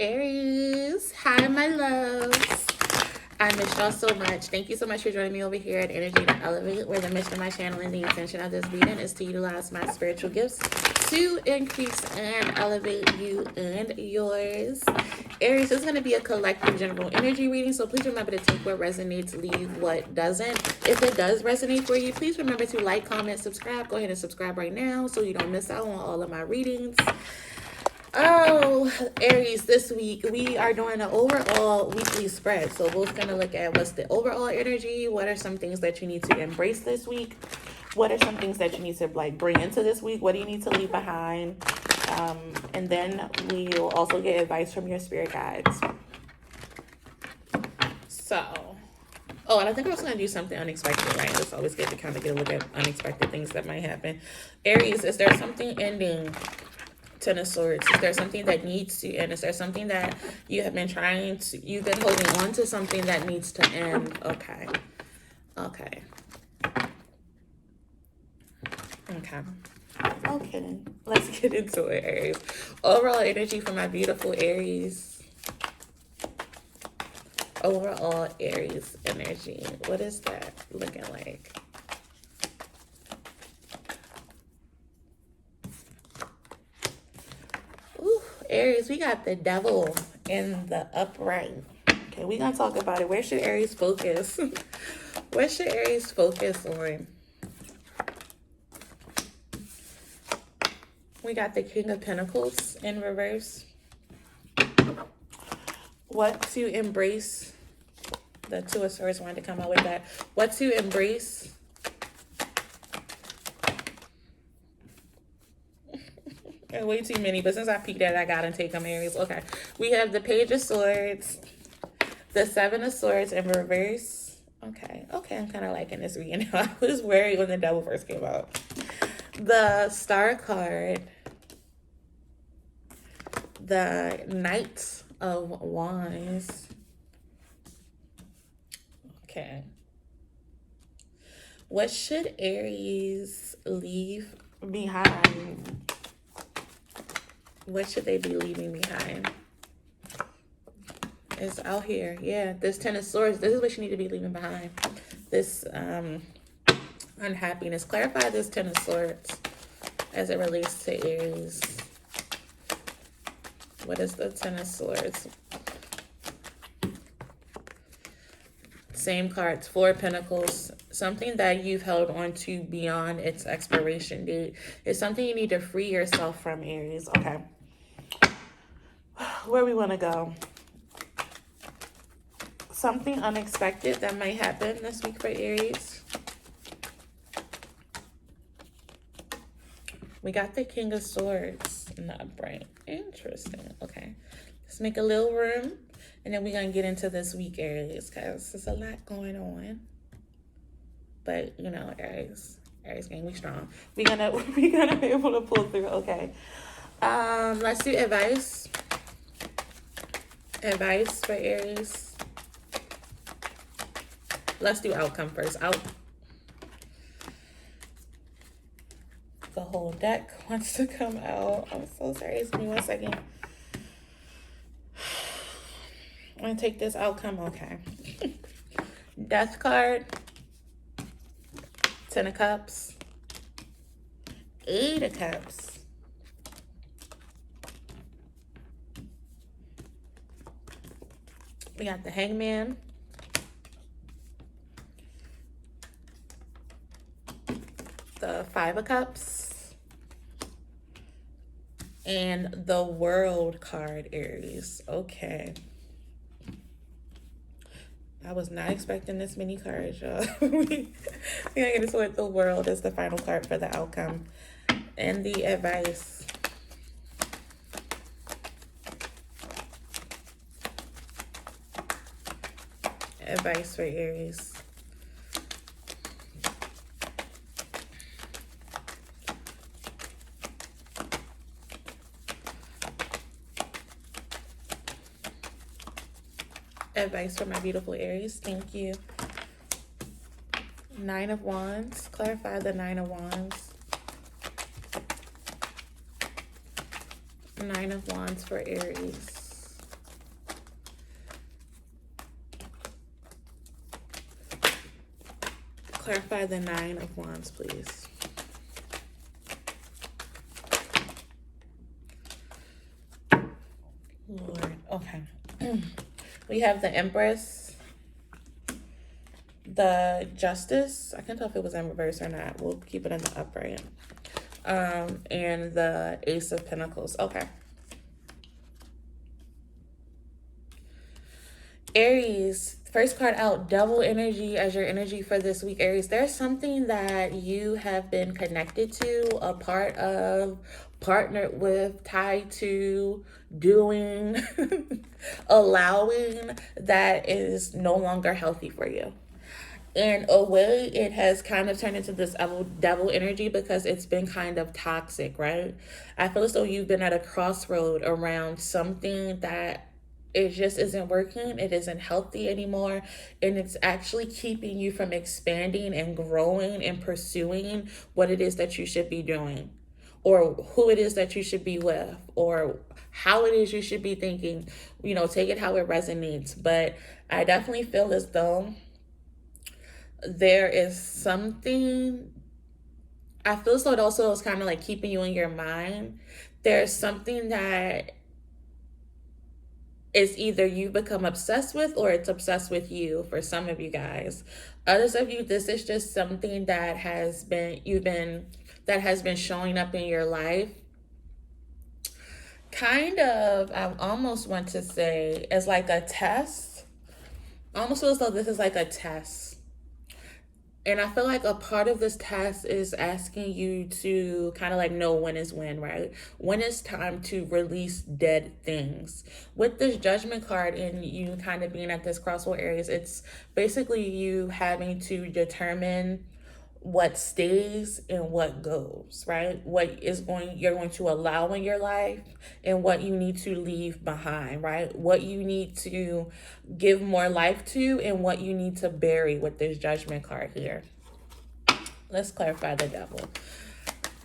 Aries. Hi, my loves. I miss y'all so much. Thank you so much for joining me over here at Energy to Elevate, where the mission of my channel and the intention of this reading is to utilize my spiritual gifts to increase and elevate you and yours. Aries, this is going to be a collective general energy reading, so please remember to take what resonates, leave what doesn't. If it does resonate for you, please remember to like, comment, subscribe. Go ahead and subscribe right now so you don't miss out on all of my readings. Oh, Aries, this week we are doing an overall weekly spread. So we're going to look at what's the overall energy, what are some things that you need to embrace this week, what are some things that you need to bring into this week, what do you need to leave behind, and then we will also get advice from your spirit guides. So, and I think I was going to do something unexpected, right? It's always good to kind of get a look at unexpected things that might happen. Aries, is there something ending? Ten of Swords. Is there something that needs to end? Is there something that you have been you've been holding on to something that needs to end? Okay. Okay. Let's get into it, Aries. Overall energy for my beautiful Aries. Overall Aries energy. What is that looking like? Aries, we got the devil in the upright. Okay, we're going to talk about it. Where should Aries focus? Where should Aries focus on? We got the King of Pentacles in reverse. What to embrace? The Two of Swords wanted to come out with that. What to embrace? Way too many, but since I peeked at it, I gotta take them, Aries. Okay, we have the Page of Swords, the Seven of Swords in reverse. Okay, I'm kind of liking this reading. I was worried when the devil first came out. The Star card, the Knight of Wands. Okay. What should Aries leave behind? What should they be leaving behind? It's out here. Yeah, this Ten of Swords. This is what you need to be leaving behind. This unhappiness. Clarify this Ten of Swords as it relates to Aries. What is the Ten of Swords? Same cards. Four of Pentacles. Something that you've held on to beyond its expiration date. It's something you need to free yourself from, Aries. Okay. Where we want to go? Something unexpected that might happen this week for Aries. We got the King of Swords in the upright. Interesting. Okay. Let's make a little room. And then we're going to get into this week, Aries, because there's a lot going on. But, you know, Aries gang, we strong. We're gonna be able to pull through. Okay. Let's do advice. Advice for Aries. Let's do outcome first. The whole deck wants to come out. I'm so sorry. Give me 1 second. I'm going to take this outcome. Okay. Death card. Ten of Cups. Eight of Cups. We got the Hangman. The Five of Cups. And the World card, Aries. Okay. I was not expecting this many cards, y'all. We're gonna get into it. The World is the final card for the outcome. And the advice. Advice for Aries. Advice for my beautiful Aries. Thank you. Nine of Wands. Clarify the Nine of Wands. Nine of Wands for Aries. Clarify the Nine of Wands, please. Lord, okay. We have the Empress, the Justice. I can't tell if it was in reverse or not. We'll keep it in the upright. And the Ace of Pentacles. Okay. Aries, first card out, double energy as your energy for this week, Aries. There's something that you have been connected to, a part of, partnered with, tied to, doing, allowing, that is no longer healthy for you. In a way, it has kind of turned into this devil energy because it's been kind of toxic, right? I feel as though you've been at a crossroad around something that it just isn't working, it isn't healthy anymore, and it's actually keeping you from expanding and growing and pursuing what it is that you should be doing, or who it is that you should be with, or how it is you should be thinking. Take it how it resonates. But I definitely feel as though there is something, I feel so it also is kind of like keeping you in your mind. There's something that is either you become obsessed with or it's obsessed with you for some of you guys. Others of you, this is just something that has been showing up in your life. Kind of, I almost want to say, as like a test. I almost feel as though this is like a test. And I feel like a part of this test is asking you to kind of like know when is when, right? When it's time to release dead things. With this Judgment card and you kind of being at this crossroad areas, it's basically you having to determine what stays and what goes, right? You're going to allow in your life and what you need to leave behind, right? What you need to give more life to and what you need to bury with this Judgment card here. Let's clarify the Devil.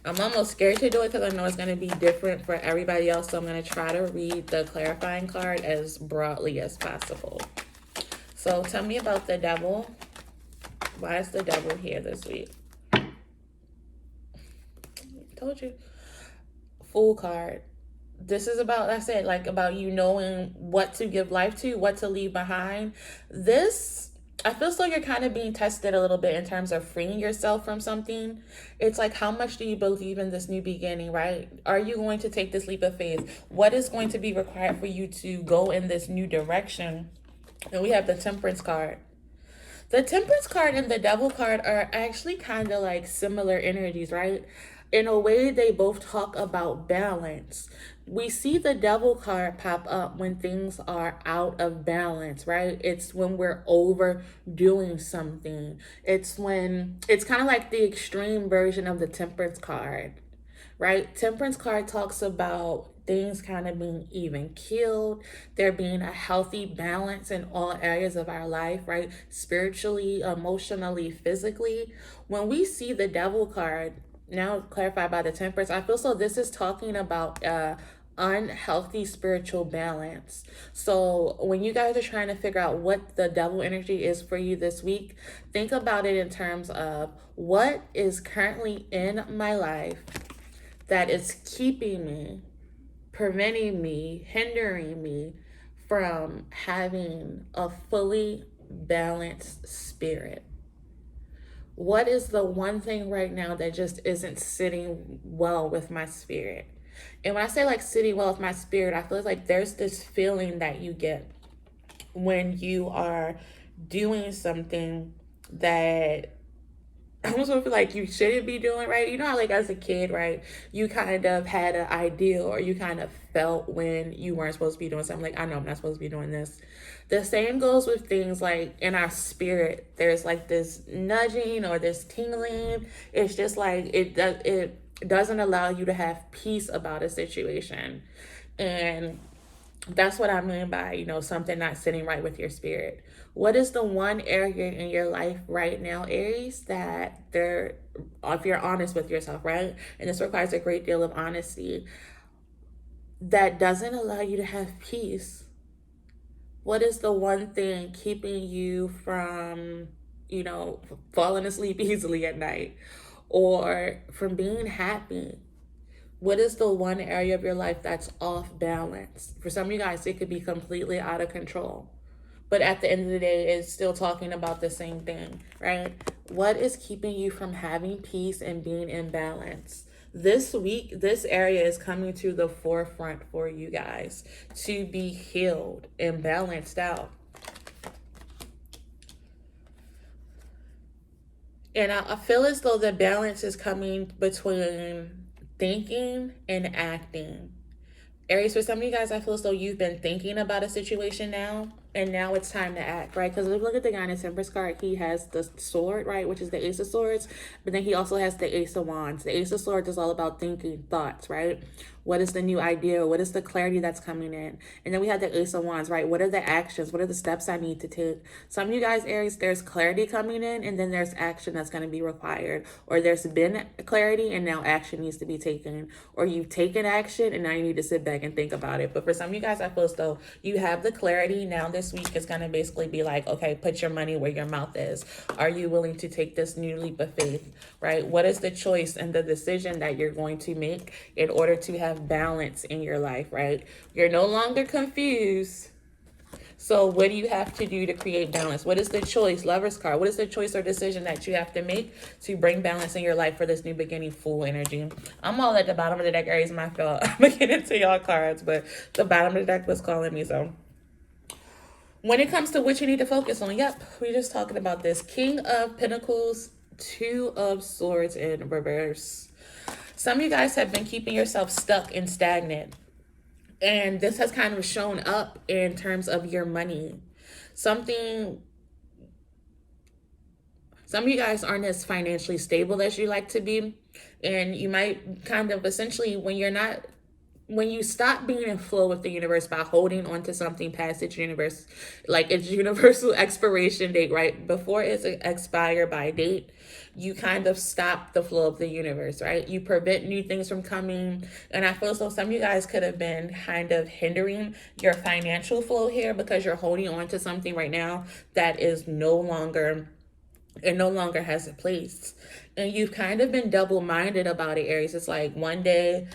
I'm almost scared to do it because I know it's going to be different for everybody else, so I'm going to try to read the clarifying card as broadly as possible. So tell me about the Devil. Why is the Devil here this week? Told you. Fool card. This is about, I said, like about you knowing what to give life to, what to leave behind. This, I feel so you're kind of being tested a little bit in terms of freeing yourself from something. It's like, how much do you believe in this new beginning, right? Are you going to take this leap of faith? What is going to be required for you to go in this new direction? And we have the Temperance card. The Temperance card and the Devil card are actually kind of like similar energies, right? In a way, they both talk about balance. We see the Devil card pop up when things are out of balance, right? It's when we're overdoing something. It's kind of like the extreme version of the Temperance card, right? Temperance card talks about things kind of being even keeled, there being a healthy balance in all areas of our life, right? Spiritually, emotionally, physically. When we see the Devil card, now clarified by the Temperance, I feel so this is talking about unhealthy spiritual balance. So when you guys are trying to figure out what the Devil energy is for you this week, think about it in terms of what is currently in my life that is keeping me, preventing me, hindering me from having a fully balanced spirit. What is the one thing right now that just isn't sitting well with my spirit? And when I say like sitting well with my spirit, I feel like there's this feeling that you get when you are doing something that I almost feel like you shouldn't be doing, right? You know how like as a kid, right, you kind of had an idea or you kind of felt when you weren't supposed to be doing something, like, I know I'm not supposed to be doing this. The same goes with things like in our spirit. There's like this nudging or this tingling. It's just like it doesn't allow you to have peace about a situation. And that's what I mean by, something not sitting right with your spirit. What is the one area in your life right now, Aries, that if you're honest with yourself, right? And this requires a great deal of honesty, that doesn't allow you to have peace? What is the one thing keeping you from falling asleep easily at night, or from being happy. What is the one area of your life that's off balance? For some of you guys, it could be completely out of control. But at the end of the day, it's still talking about the same thing, right? What is keeping you from having peace and being in balance? This week, this area is coming to the forefront for you guys to be healed and balanced out. And I feel as though the balance is coming between thinking and acting. Aries, for some of you guys, I feel as though you've been thinking about a situation now, and now it's time to act, right? Because if you look at the guy in the Temperance card, he has the sword, right, which is the Ace of Swords, but then he also has the Ace of Wands. The Ace of Swords is all about thinking, thoughts, right? What is the new idea? What is the clarity that's coming in? And then we have the Ace of Wands, right? What are the actions? What are the steps I need to take? Some of you guys, Aries, there's clarity coming in, and then there's action that's going to be required. Or there's been clarity, and now action needs to be taken. Or you've taken action, and now you need to sit back and think about it. But for some of you guys, I feel as though you have the clarity. Now this week is going to basically be like, okay, put your money where your mouth is. Are you willing to take this new leap of faith, right? What is the choice and the decision that you're going to make in order to have balance in your life, right? You're no longer confused. So what do you have to do to create balance? What is the choice? Lover's card. What is the choice or decision that you have to make to bring balance in your life for this new beginning, full energy? I'm all at the bottom of the deck, Aries, my fault. I'm going to get into y'all cards, but the bottom of the deck was calling me, so. When it comes to what you need to focus on, yep, we're just talking about this. King of Pentacles, Two of Swords in reverse. Some of you guys have been keeping yourself stuck and stagnant. And this has kind of shown up in terms of your money. Some of you guys aren't as financially stable as you like to be. And you might kind of essentially, when you stop being in flow with the universe by holding on to something past its universe, like its universal expiration date, right? Before it's expired by date, you kind of stop the flow of the universe, right? You prevent new things from coming. And I feel as though some of you guys could have been kind of hindering your financial flow here because you're holding on to something right now that is no longer has a place. And you've kind of been double-minded about it, Aries. It's like one day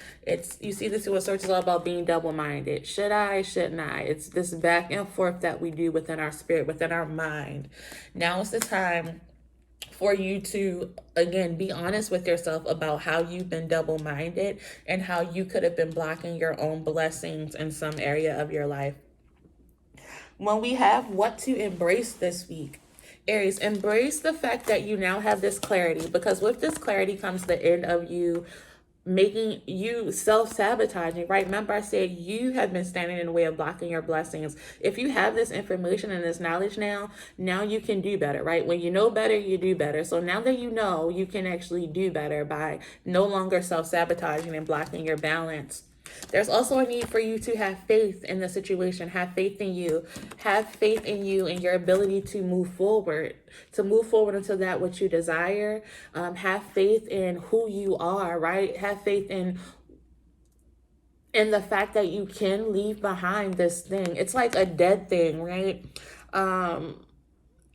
you see this Two Swords is all about being double-minded. Should I, shouldn't I? It's this back and forth that we do within our spirit, within our mind. Now is the time for you to, again, be honest with yourself about how you've been double-minded and how you could have been blocking your own blessings in some area of your life. When we have what to embrace this week, Aries, embrace the fact that you now have this clarity, because with this clarity comes the end of you making you self-sabotaging, right? Remember I said you have been standing in the way of blocking your blessings. If you have this information and this knowledge now you can do better, right? When you know better, you do better. So now that you know, you can actually do better by no longer self-sabotaging and blocking your balance. There's also a need for you to have faith in the situation. Have faith in you. Have faith in you and your ability to move forward into that which you desire. Have faith in who you are, right? Have faith in the fact that you can leave behind this thing. It's like a dead thing, right?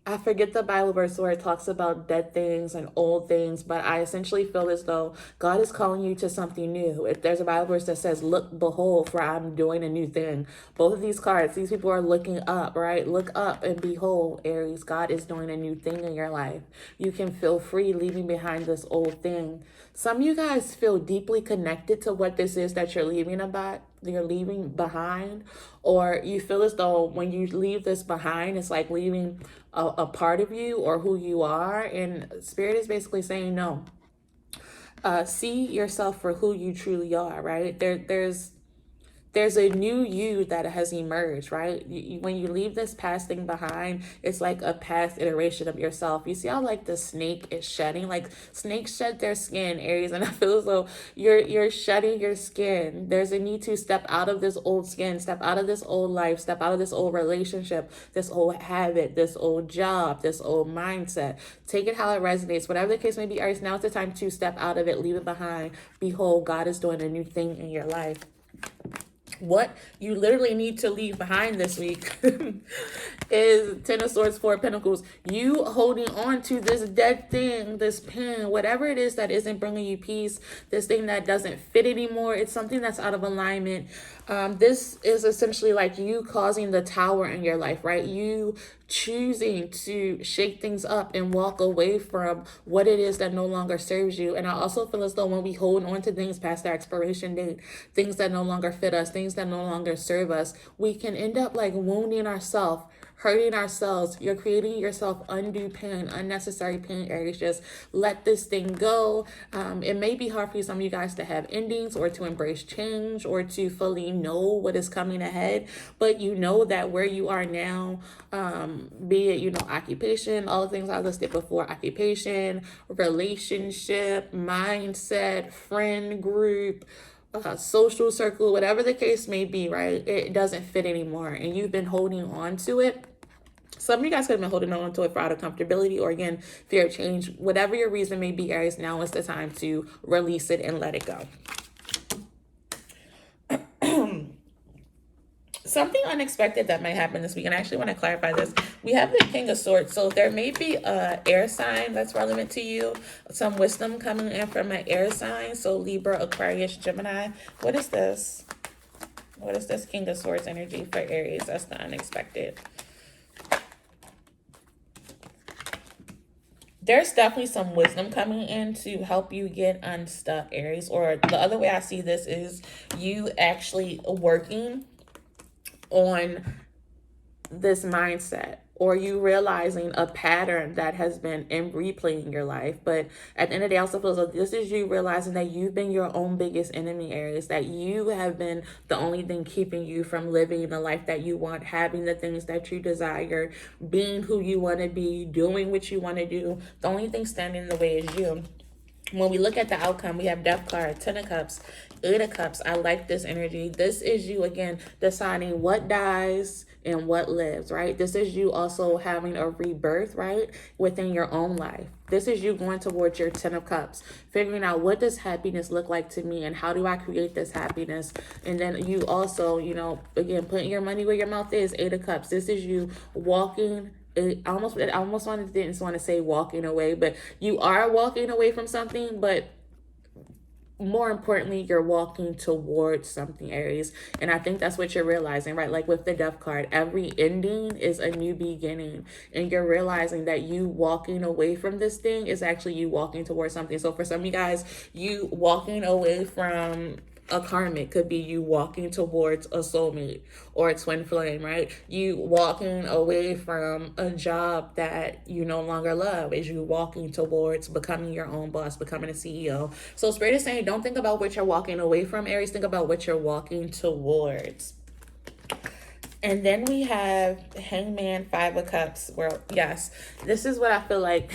I forget the Bible verse where it talks about dead things and old things, but I essentially feel as though God is calling you to something new. If there's a Bible verse that says, look, behold, for I'm doing a new thing. Both of these cards, these people are looking up, right? Look up and behold, Aries, God is doing a new thing in your life. You can feel free leaving behind this old thing. Some of you guys feel deeply connected to what this is that you're leaving behind, or you feel as though when you leave this behind, it's like leaving a part of you or who you are, and Spirit is basically saying no. See yourself for who you truly are, right? There's a new you that has emerged, right? When you leave this past thing behind, it's like a past iteration of yourself. You see how like the snake is shedding? Like snakes shed their skin, Aries, and I feel as though you're shedding your skin. There's a need to step out of this old skin, step out of this old life, step out of this old relationship, this old habit, this old job, this old mindset. Take it how it resonates. Whatever the case may be, Aries, now it's the time to step out of it, leave it behind. Behold, God is doing a new thing in your life. What you literally need to leave behind this week is Ten of Swords, Four of Pentacles. You holding on to this dead thing, this pain, whatever it is that isn't bringing you peace, this thing that doesn't fit anymore. It's something that's out of alignment. This is essentially like you causing the tower in your life, right? You choosing to shake things up and walk away from what it is that no longer serves you. And I also feel as though when we hold on to things past their expiration date, things that no longer fit us, things that no longer serve us, we can end up like wounding ourselves, hurting ourselves. You're creating yourself undue pain, unnecessary pain, Aries. Just let this thing go. It may be hard for some of you guys to have endings or to embrace change or to fully know what is coming ahead, but you know that where you are now, be it, you know, occupation, all the things I listed before, occupation, relationship, mindset, friend group, social circle, whatever the case may be, right? It doesn't fit anymore and you've been holding on to it. Some of you guys could have been holding on to it for out of comfortability or, again, fear of change. Whatever your reason may be, Aries, now is the time to release it and let it go. Something unexpected that might happen this week, and I actually want to clarify this. We have the King of Swords, so there may be an air sign that's relevant to you. Some wisdom coming in from an air sign, so Libra, Aquarius, Gemini. What is this? What is this King of Swords energy for Aries? That's the unexpected. There's definitely some wisdom coming in to help you get unstuck, Aries. Or the other way I see this is you actually working on this mindset, or you realizing a pattern that has been in replaying your life. But at the end of the day, I also feel like this is you realizing that you've been your own biggest enemy, Aries, that you have been the only thing keeping you from living the life that you want, having the things that you desire, being who you want to be, doing what you want to do. The only thing standing in the way is you. When we look at the outcome, we have Death card, Ten of Cups, Eight of Cups. I like this energy. This is you, again, deciding what dies and what lives, right? This is you also having a rebirth, right, within your own life. This is you going towards your Ten of Cups, figuring out what does happiness look like to me and how do I create this happiness? And then you also, you know, again, putting your money where your mouth is, Eight of Cups. This is you walking, I almost didn't want to say walking away, but you are walking away from something, but more importantly, you're walking towards something, Aries. And I think that's what you're realizing, right? Like with the Death card, every ending is a new beginning. And you're realizing that you walking away from this thing is actually you walking towards something. So for some of you guys, you walking away from a karmic could be you walking towards a soulmate or a twin flame, right? You walking away from a job that you no longer love is you walking towards becoming your own boss, becoming a CEO. So Spirit is saying, don't think about what you're walking away from, Aries. Think about what you're walking towards. And then we have Hangman, Five of Cups. Well, yes, this is what I feel like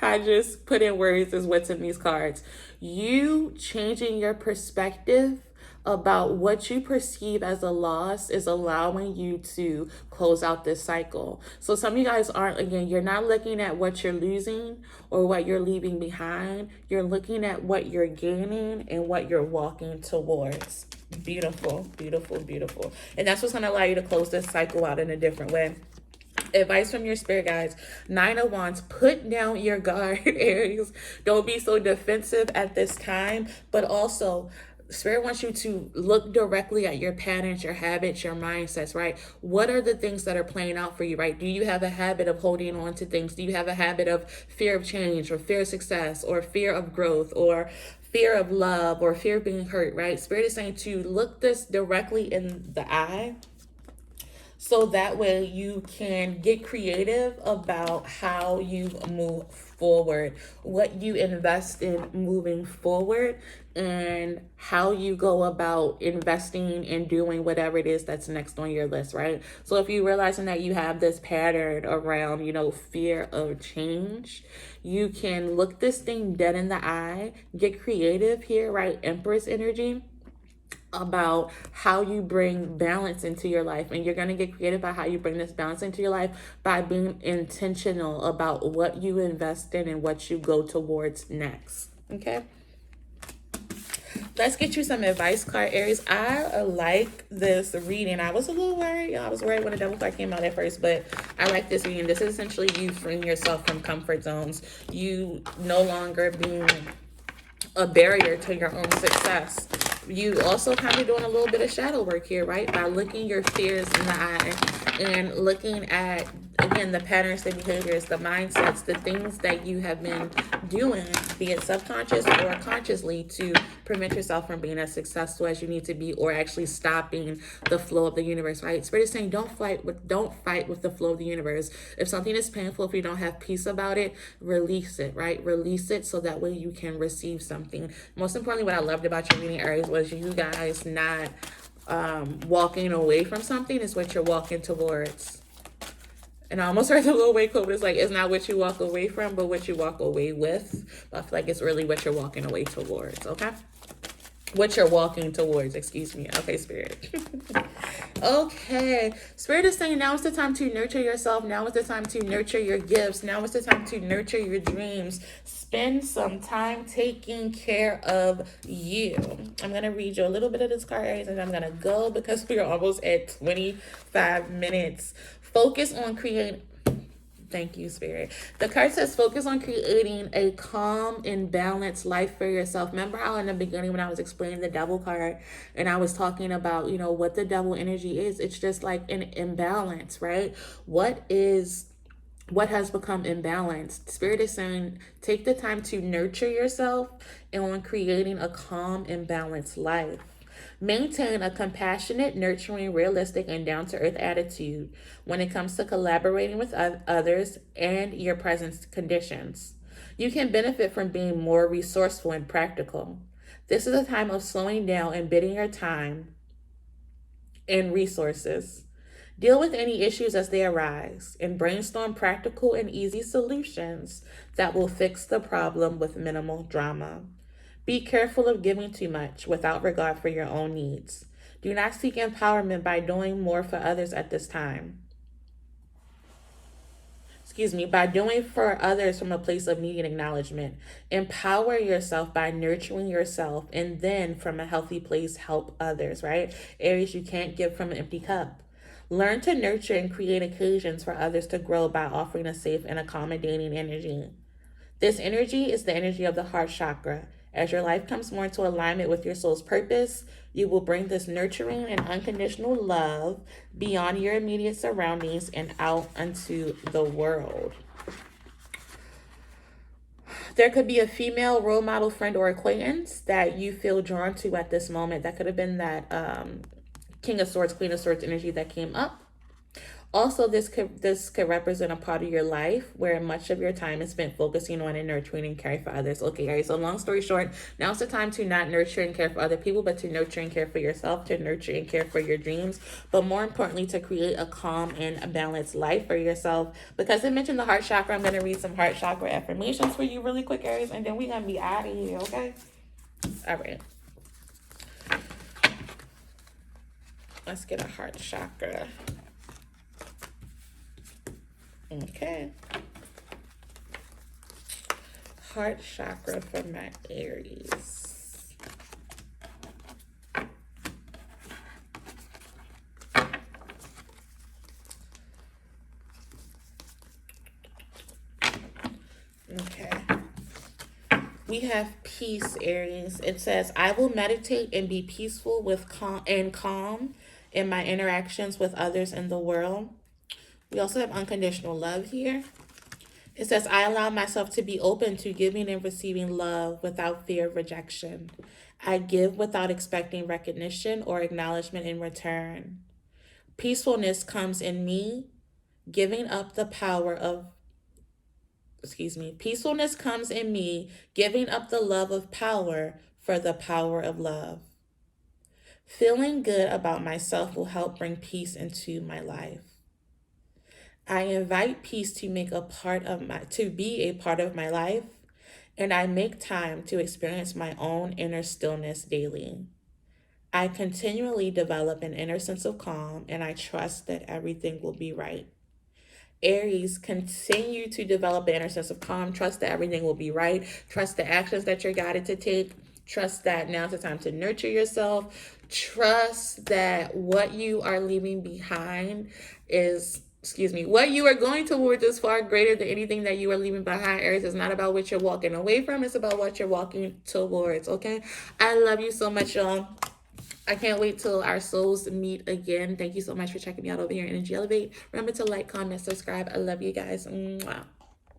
I just put in words is what's in these cards. You changing your perspective about what you perceive as a loss is allowing you to close out this cycle. So some of you guys aren't, again, you're not looking at what you're losing or what you're leaving behind. You're looking at what you're gaining and what you're walking towards. Beautiful, beautiful, beautiful. And that's what's going to allow you to close this cycle out in a different way. Advice from your spirit guides. Nine of Wands, put down your guard, Aries. Don't be so defensive at this time, but also Spirit wants you to look directly at your patterns, your habits, your mindsets, right? What are the things that are playing out for you, right? Do you have a habit of holding on to things? Do you have a habit of fear of change or fear of success or fear of growth or fear of love or fear of being hurt, right? Spirit is saying to look this directly in the eye, so that way you can get creative about how you move forward, what you invest in moving forward, and how you go about investing and doing whatever it is that's next on your list, right? So if you're realizing that you have this pattern around, you know, fear of change, you can look this thing dead in the eye, get creative here, right? Empress energy, about how you bring balance into your life. And you're going to get creative about how you bring this balance into your life by being intentional about what you invest in and what you go towards next. Okay. Let's get you some advice card, Aries. I like this reading. I was a little worried. I was worried when the devil card came out at first, but I like this reading. This is essentially you freeing yourself from comfort zones. You no longer being a barrier to your own success. You also kind of doing a little bit of shadow work here, right? By looking your fears in the eye and looking at, again, the patterns, the behaviors, the mindsets, the things that you have been doing, be it subconscious or consciously, to prevent yourself from being as successful as you need to be, or actually stopping the flow of the universe, right? Spirit is saying don't fight with the flow of the universe. If something is painful, if you don't have peace about it, release it, right? Release it so that way you can receive something. Most importantly, what I loved about your reading, Aries, was you guys not walking away from something. Is what you're walking towards. And I almost heard the little way quote, but it's like, it's not what you walk away from, but what you walk away with. But I feel like it's really what you're walking away towards, okay? What you're walking towards, excuse me. Okay, Spirit. Okay. Spirit is saying now is the time to nurture yourself. Now is the time to nurture your gifts. Now is the time to nurture your dreams. Spend some time taking care of you. I'm going to read you a little bit of this card, Aries, and I'm going to go because we are almost at 25 minutes. Focus on creating. Thank you, Spirit. The card says focus on creating a calm and balanced life for yourself. Remember how in the beginning when I was explaining the devil card and I was talking about, what the devil energy is? It's just like an imbalance, right? What has become imbalanced? Spirit is saying take the time to nurture yourself and on creating a calm and balanced life. Maintain a compassionate, nurturing, realistic, and down-to-earth attitude when it comes to collaborating with others and your present conditions. You can benefit from being more resourceful and practical. This is a time of slowing down and bidding your time and resources. Deal with any issues as they arise and brainstorm practical and easy solutions that will fix the problem with minimal drama. Be careful of giving too much without regard for your own needs. Do not seek empowerment by doing more for others at this time. By doing for others from a place of needing acknowledgement. Empower yourself by nurturing yourself and then from a healthy place help others, right? Aries, you can't give from an empty cup. Learn to nurture and create occasions for others to grow by offering a safe and accommodating energy. This energy is the energy of the heart chakra. As your life comes more into alignment with your soul's purpose, you will bring this nurturing and unconditional love beyond your immediate surroundings and out into the world. There could be a female role model, friend, or acquaintance that you feel drawn to at this moment. That could have been that King of Swords, Queen of Swords energy that came up. Also, this could represent a part of your life where much of your time is spent focusing on and nurturing and caring for others. Okay, Aries, so long story short, now's the time to not nurture and care for other people, but to nurture and care for yourself, to nurture and care for your dreams, but more importantly, to create a calm and a balanced life for yourself. Because I mentioned the heart chakra, I'm going to read some heart chakra affirmations for you really quick, Aries, and then we're going to be out of here, okay? All right. Let's get a heart chakra. Okay. Heart chakra for my Aries. Okay. We have peace, Aries. It says, I will meditate and be peaceful with calm in my interactions with others in the world. We also have unconditional love here. It says, I allow myself to be open to giving and receiving love without fear of rejection. I give without expecting recognition or acknowledgement in return. Peacefulness comes in me giving up the power of, peacefulness comes in me giving up the love of power for the power of love. Feeling good about myself will help bring peace into my life. I invite peace to be a part of my life, and I make time to experience my own inner stillness daily. I continually develop an inner sense of calm, and I trust that everything will be right. Aries, continue to develop an inner sense of calm. Trust that everything will be right. Trust the actions that you're guided to take. Trust that now's the time to nurture yourself. Trust that what you are leaving behind is, what you are going towards is far greater than anything that you are leaving behind. Aries, is not about what you're walking away from, it's about what you're walking towards, okay? I love you so much, y'all. I can't wait till our souls meet again. Thank you so much for checking me out over here in Energy Elevate. Remember to like, comment, subscribe. I love you guys. Mwah.